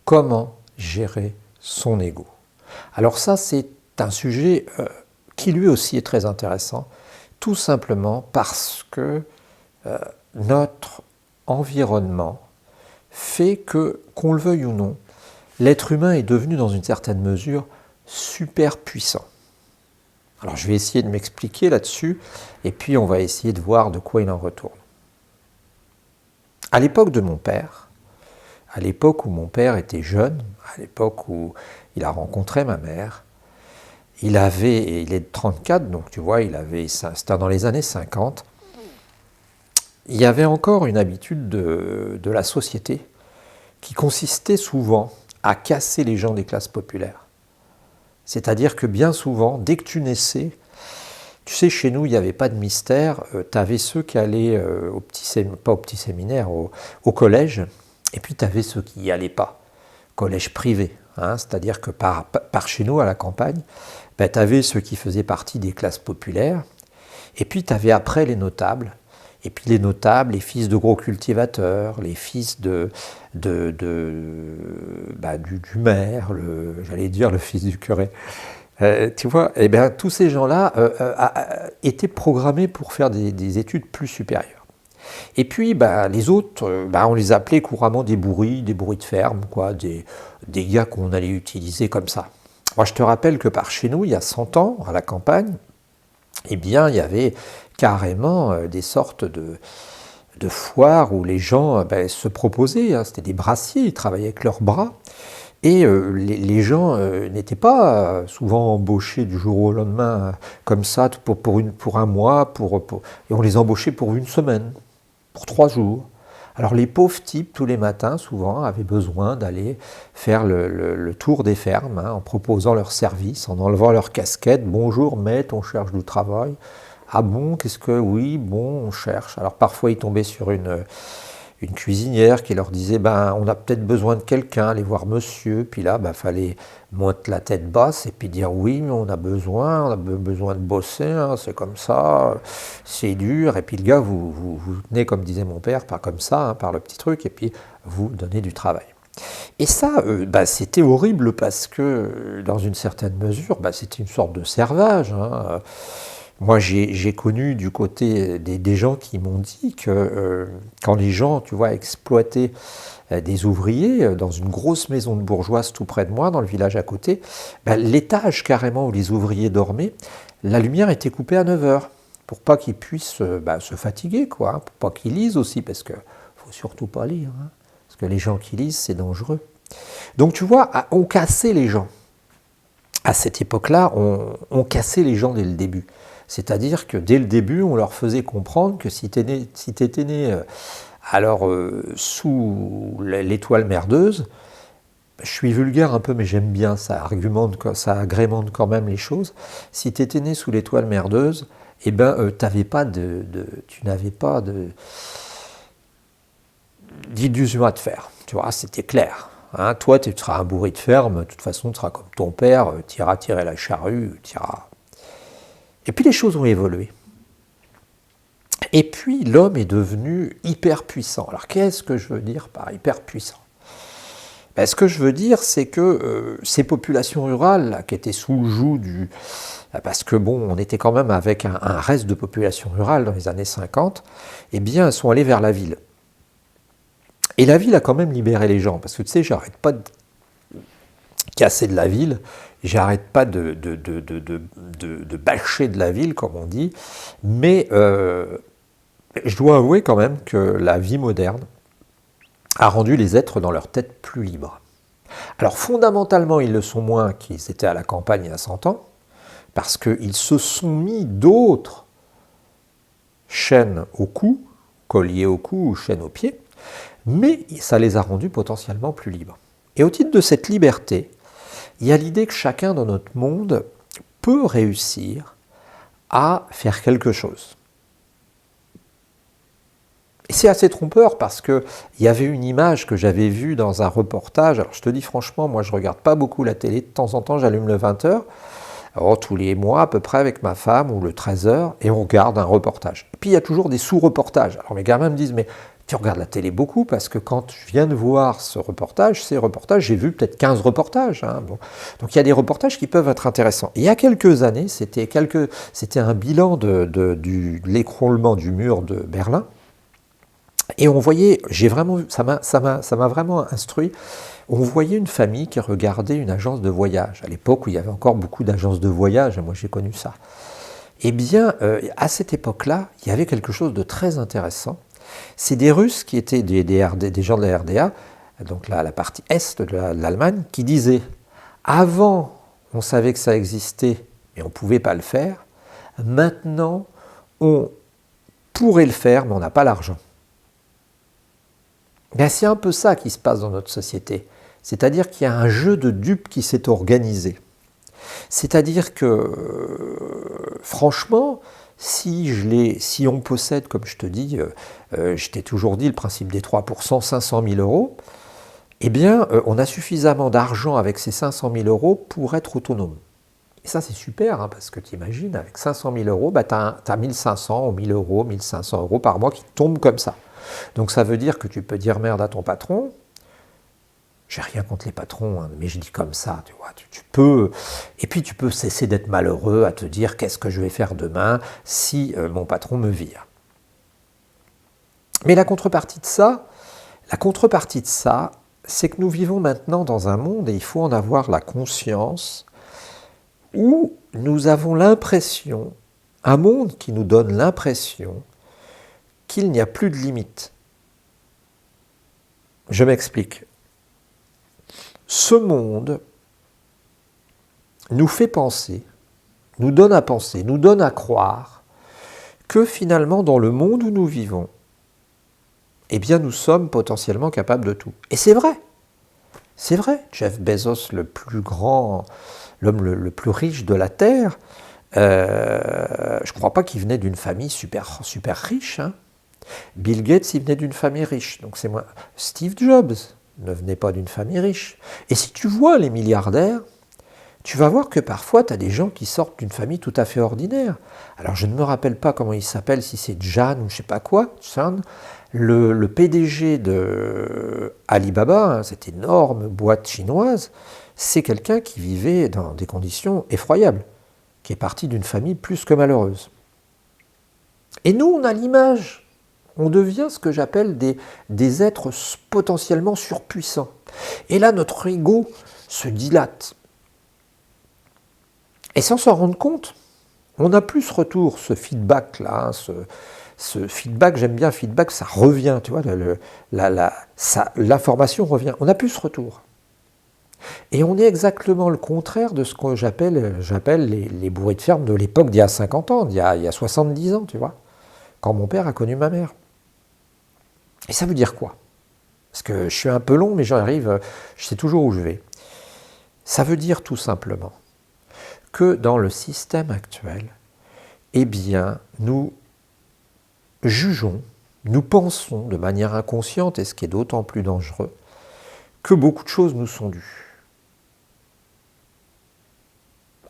Comment gérer son ego? Alors ça, c'est un sujet qui lui aussi est très intéressant, tout simplement parce que notre environnement fait que, qu'on le veuille ou non, l'être humain est devenu dans une certaine mesure super puissant. Alors je vais essayer de m'expliquer là-dessus, et puis on va essayer de voir de quoi il en retourne. À l'époque de mon père, à l'époque où mon père était jeune, à l'époque où il a rencontré ma mère, il est de 34, donc tu vois, c'était dans les années 50, il y avait encore une habitude de la société qui consistait souvent à casser les gens des classes populaires. C'est-à-dire que bien souvent, dès que tu naissais, tu sais, chez nous, il n'y avait pas de mystère, tu avais ceux qui allaient pas au petit séminaire, au collège, et puis tu avais ceux qui n'y allaient pas, collège privé. Hein, c'est-à-dire que par chez nous, à la campagne, ben, tu avais ceux qui faisaient partie des classes populaires, et puis tu avais après les notables, et puis les notables, les fils de gros cultivateurs, les fils du maire, j'allais dire le fils du curé. Tu vois, eh bien, tous ces gens-là étaient programmés pour faire des études plus supérieures. Et puis, les autres, on les appelait couramment des bourris de ferme, quoi, des gars qu'on allait utiliser comme ça. Moi, je te rappelle que par chez nous, il y a 100 ans, à la campagne, eh bien, il y avait carrément des sortes de foires où les gens se proposaient, hein, c'était des brassiers, ils travaillaient avec leurs bras, et les gens n'étaient pas souvent embauchés du jour au lendemain comme ça pour un mois, et on les embauchait pour une semaine, pour 3 jours. Alors les pauvres types, tous les matins, souvent, avaient besoin d'aller faire le tour des fermes, hein, en proposant leur service, en enlevant leur casquette. « Bonjour, maître, on cherche du travail. » « Ah bon, qu'est-ce que... Oui, bon, on cherche. » Alors parfois, ils tombaient sur une cuisinière qui leur disait « on a peut-être besoin de quelqu'un, allez voir monsieur. » Puis là, fallait monter la tête basse et puis dire « Oui, mais on a besoin de bosser, hein, c'est comme ça, c'est dur. » Et puis le gars, vous tenez, comme disait mon père, pas comme ça, hein, par le petit truc, et puis vous donnez du travail. Et ça, c'était horrible parce que, dans une certaine mesure, c'était une sorte de servage, hein. Moi, j'ai connu du côté des gens qui m'ont dit que quand les gens, tu vois, exploitaient des ouvriers dans une grosse maison de bourgeoise tout près de moi, dans le village à côté, l'étage carrément où les ouvriers dormaient, la lumière était coupée à 9h pour pas qu'ils puissent se fatiguer, quoi, hein, pour pas qu'ils lisent aussi, parce que faut surtout pas lire, hein, parce que les gens qui lisent, c'est dangereux. Donc tu vois, on cassait les gens. À cette époque-là, on cassait les gens dès le début. C'est-à-dire que dès le début, on leur faisait comprendre que si tu étais né sous l'étoile merdeuse, je suis vulgaire un peu, mais j'aime bien, ça agrémente quand même les choses. Si tu étais né sous l'étoile merdeuse, tu n'avais pas d'illusion à te faire. Tu vois, c'était clair. Hein, toi, tu seras un bourri de ferme, de toute façon, tu seras comme ton père, tu iras tirer la charrue, tu iras... Et puis les choses ont évolué. Et puis l'homme est devenu hyper puissant. Alors qu'est-ce que je veux dire par hyper puissant ? Ce que je veux dire, c'est que ces populations rurales, là, qui étaient sous le joug parce que on était quand même avec un reste de population rurale dans les années 50, eh bien, elles sont allées vers la ville. Et la ville a quand même libéré les gens, parce que tu sais, j'arrête pas de casser de la ville, j'arrête pas de bâcher de la ville, comme on dit, mais je dois avouer quand même que la vie moderne a rendu les êtres dans leur tête plus libres. Alors fondamentalement, ils le sont moins qu'ils étaient à la campagne il y a 100 ans, parce qu'ils se sont mis d'autres chaînes au cou, colliers au cou ou chaînes aux pieds, mais ça les a rendus potentiellement plus libres. Et au titre de cette liberté, il y a l'idée que chacun dans notre monde peut réussir à faire quelque chose. Et c'est assez trompeur parce qu'il y avait une image que j'avais vue dans un reportage. Alors je te dis franchement, moi je ne regarde pas beaucoup la télé. De temps en temps, j'allume le 20h. Alors, tous les mois à peu près avec ma femme, ou le 13h, et on regarde un reportage. Et puis il y a toujours des sous-reportages. Alors mes gamins me disent, mais tu regardes la télé beaucoup, parce que quand je viens de voir ces reportages, j'ai vu peut-être 15 reportages. Hein. Bon. Donc il y a des reportages qui peuvent être intéressants. Et il y a quelques années, c'était un bilan de l'écroulement du mur de Berlin. Et on voyait, ça m'a vraiment instruit, on voyait une famille qui regardait une agence de voyage, à l'époque où il y avait encore beaucoup d'agences de voyage, moi j'ai connu ça. Eh bien, à cette époque-là, il y avait quelque chose de très intéressant. C'est des Russes qui étaient des gens de la RDA, donc la partie est de l'Allemagne, qui disaient, avant on savait que ça existait, mais on ne pouvait pas le faire, maintenant on pourrait le faire, mais on n'a pas l'argent. Ben, c'est un peu ça qui se passe dans notre société. C'est-à-dire qu'il y a un jeu de dupes qui s'est organisé. C'est-à-dire que, franchement, si on possède, comme je te dis, je t'ai toujours dit le principe des 3%, 500 000 euros, eh bien, on a suffisamment d'argent avec ces 500 000 euros pour être autonome. Et ça, c'est super, hein, parce que tu imagines, avec 500 000 euros, bah, tu as 1500 ou 1000 euros, 1500 euros par mois qui tombent comme ça. Donc ça veut dire que tu peux dire merde à ton patron. J'ai rien contre les patrons, hein, mais je dis comme ça, tu vois. Tu peux, et puis tu peux cesser d'être malheureux à te dire qu'est-ce que je vais faire demain si mon patron me vire. Mais la contrepartie de ça, c'est que nous vivons maintenant dans un monde, et il faut en avoir la conscience, où nous avons l'impression, un monde qui nous donne l'impression qu'il n'y a plus de limite. Je m'explique. Ce monde nous fait penser, nous donne à penser, nous donne à croire que finalement dans le monde où nous vivons, eh bien nous sommes potentiellement capables de tout. Et c'est vrai. C'est vrai. Jeff Bezos, l'homme le plus riche de la Terre, je ne crois pas qu'il venait d'une famille super, super riche, hein. Bill Gates, il venait d'une famille riche, donc c'est moi. Steve Jobs ne venait pas d'une famille riche. Et si tu vois les milliardaires, tu vas voir que parfois tu as des gens qui sortent d'une famille tout à fait ordinaire. Alors je ne me rappelle pas comment il s'appelle, si c'est Jan ou je ne sais pas quoi, le PDG de Alibaba, hein, cette énorme boîte chinoise, c'est quelqu'un qui vivait dans des conditions effroyables, qui est parti d'une famille plus que malheureuse. Et nous, on a l'image. On devient ce que j'appelle des êtres potentiellement surpuissants. Et là, notre ego se dilate. Et sans s'en rendre compte, on n'a plus ce retour, ce feedback-là. Hein, ce feedback, j'aime bien feedback, ça revient, tu vois, l'information revient. On n'a plus ce retour. Et on est exactement le contraire de ce que j'appelle les bourrées de ferme de l'époque d'il y a 50 ans, il y a 70 ans, tu vois, quand mon père a connu ma mère. Et ça veut dire quoi? Parce que je suis un peu long, mais j'arrive, je sais toujours où je vais. Ça veut dire tout simplement que dans le système actuel, eh bien, nous jugeons, nous pensons de manière inconsciente, et ce qui est d'autant plus dangereux, que beaucoup de choses nous sont dues.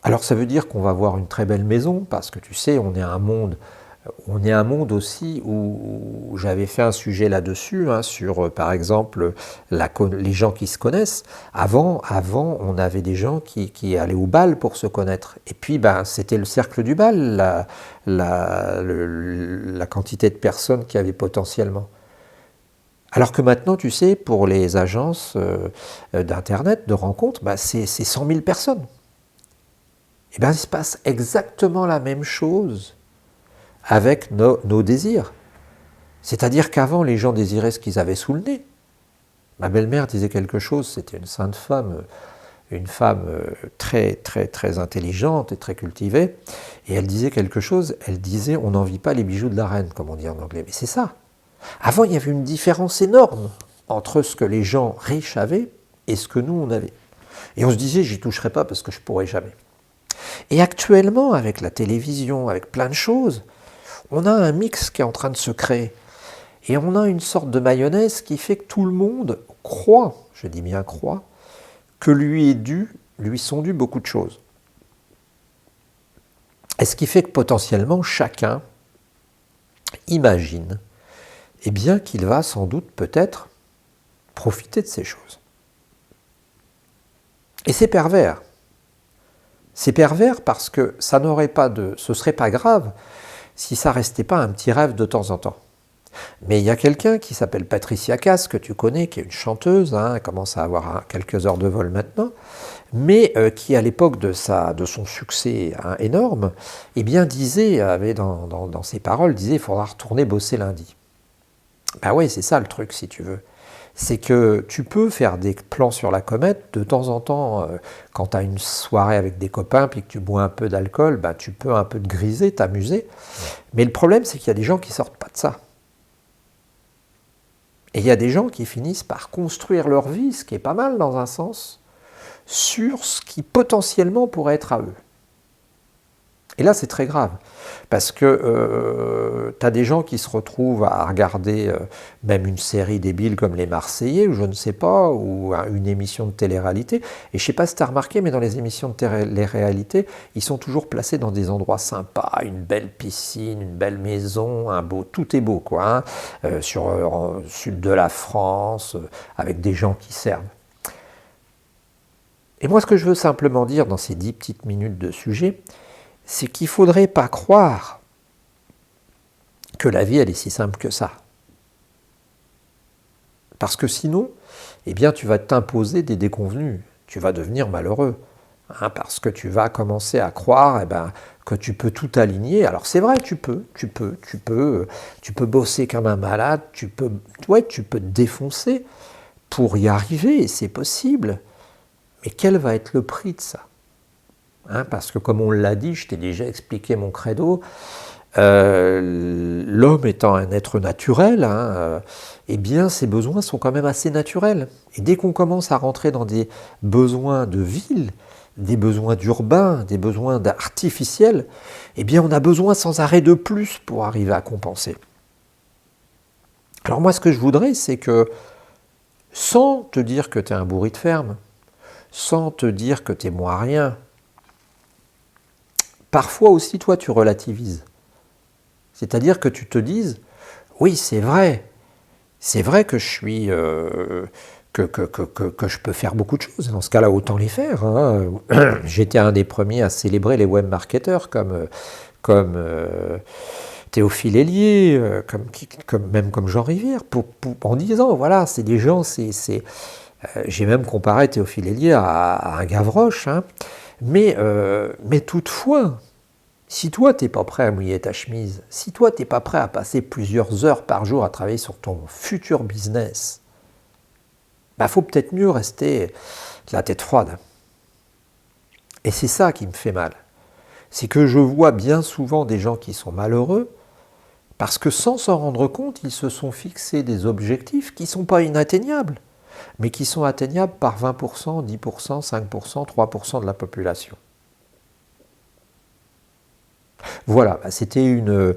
Alors ça veut dire qu'on va avoir une très belle maison, parce que tu sais, on est un monde aussi où j'avais fait un sujet là-dessus, hein, sur par exemple les gens qui se connaissent. Avant, on avait des gens qui allaient au bal pour se connaître. Et puis c'était le cercle du bal, la quantité de personnes qu'il y avait potentiellement. Alors que maintenant, tu sais, pour les agences d'internet, de rencontres, c'est 100 000 personnes. Et bien il se passe exactement la même chose avec nos désirs. C'est-à-dire qu'avant, les gens désiraient ce qu'ils avaient sous le nez. Ma belle-mère disait quelque chose, c'était une sainte femme, une femme très, très, très intelligente et très cultivée, et elle disait quelque chose, elle disait « on n'envie pas les bijoux de la reine », comme on dit en anglais. Mais c'est ça. Avant, il y avait une différence énorme entre ce que les gens riches avaient et ce que nous, on avait. Et on se disait « j'y toucherai pas parce que je ne pourrai jamais ». Et actuellement, avec la télévision, avec plein de choses, on a un mix qui est en train de se créer. Et on a une sorte de mayonnaise qui fait que tout le monde croit, je dis bien croit, que lui sont dues beaucoup de choses. Et ce qui fait que potentiellement chacun imagine eh bien, qu'il va sans doute peut-être profiter de ces choses. Et c'est pervers. C'est pervers parce que ce serait pas grave si ça restait pas un petit rêve de temps en temps. Mais il y a quelqu'un qui s'appelle Patricia Cass, que tu connais, qui est une chanteuse, elle commence à avoir quelques heures de vol maintenant, mais qui à l'époque de son succès énorme, eh bien avait dans ses paroles, disait il faudra retourner bosser lundi. Ben oui, c'est ça le truc si tu veux. C'est que tu peux faire des plans sur la comète, de temps en temps, quand tu as une soirée avec des copains, puis que tu bois un peu d'alcool, ben, tu peux un peu te griser, t'amuser. Mais le problème, c'est qu'il y a des gens qui sortent pas de ça. Et il y a des gens qui finissent par construire leur vie, ce qui est pas mal dans un sens, sur ce qui potentiellement pourrait être à eux. Et là, c'est très grave, parce que tu as des gens qui se retrouvent à regarder même une série débile comme Les Marseillais, ou je ne sais pas, ou une émission de télé-réalité. Et je ne sais pas si tu as remarqué, mais dans les émissions de télé-réalité, ils sont toujours placés dans des endroits sympas, une belle piscine, une belle maison, tout est beau, quoi, sur le sud de la France, avec des gens qui servent. Et moi, ce que je veux simplement dire dans ces 10 petites minutes de sujet, c'est qu'il ne faudrait pas croire que la vie, elle est si simple que ça. Parce que sinon, eh bien, tu vas t'imposer des déconvenus. Tu vas devenir malheureux. Parce que tu vas commencer à croire que tu peux tout aligner. Alors c'est vrai, tu peux bosser comme un malade, tu peux te défoncer pour y arriver, c'est possible. Mais quel va être le prix de ça ? Parce que comme on l'a dit, je t'ai déjà expliqué mon credo, l'homme étant un être naturel, eh bien ses besoins sont quand même assez naturels. Et dès qu'on commence à rentrer dans des besoins de ville, des besoins d'urbain, des besoins artificiels, eh bien on a besoin sans arrêt de plus pour arriver à compenser. Alors moi ce que je voudrais, c'est que sans te dire que tu es un bourri de ferme, sans te dire que tu es moins rien, parfois aussi, toi, tu relativises. C'est-à-dire que tu te dises, oui, c'est vrai que je suis, que je peux faire beaucoup de choses. Dans ce cas-là, autant les faire. J'étais un des premiers à célébrer les webmarketeurs comme Théophile Hélier, comme Jean Rivière, en disant, voilà, c'est des gens, j'ai même comparé Théophile Hélier à un Gavroche, mais toutefois, si toi, tu n'es pas prêt à mouiller ta chemise, si toi, tu n'es pas prêt à passer plusieurs heures par jour à travailler sur ton futur business, faut peut-être mieux rester la tête froide. Et c'est ça qui me fait mal. C'est que je vois bien souvent des gens qui sont malheureux parce que sans s'en rendre compte, ils se sont fixés des objectifs qui ne sont pas inatteignables, mais qui sont atteignables par 20%, 10%, 5%, 3% de la population. Voilà, c'était une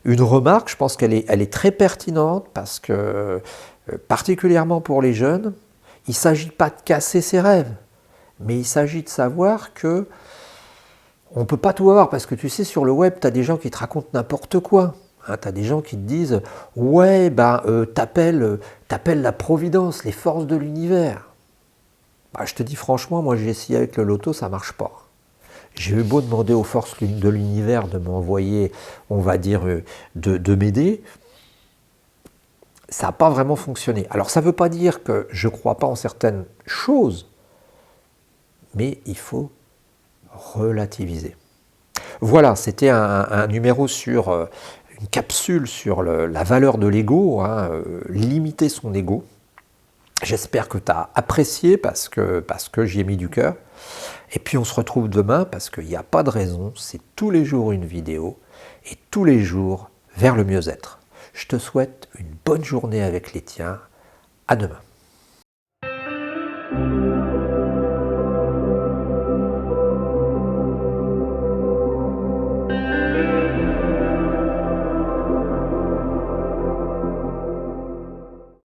remarque, je pense qu'elle est très pertinente parce que, particulièrement pour les jeunes, il ne s'agit pas de casser ses rêves, mais il s'agit de savoir que on ne peut pas tout avoir parce que tu sais, sur le web, tu as des gens qui te racontent n'importe quoi. Tu as des gens qui te disent « Ouais, t'appelles la Providence, les forces de l'univers. » Je te dis franchement, moi j'ai essayé avec le loto, ça ne marche pas. J'ai eu beau demander aux forces de l'univers de m'envoyer, on va dire, de m'aider, ça n'a pas vraiment fonctionné. Alors ça ne veut pas dire que je ne crois pas en certaines choses, mais il faut relativiser. Voilà, c'était un numéro sur une capsule sur la valeur de l'ego, limiter son ego. J'espère que tu as apprécié parce que j'y ai mis du cœur. Et puis on se retrouve demain parce qu'il n'y a pas de raison, c'est tous les jours une vidéo et tous les jours vers le mieux-être. Je te souhaite une bonne journée avec les tiens. À demain.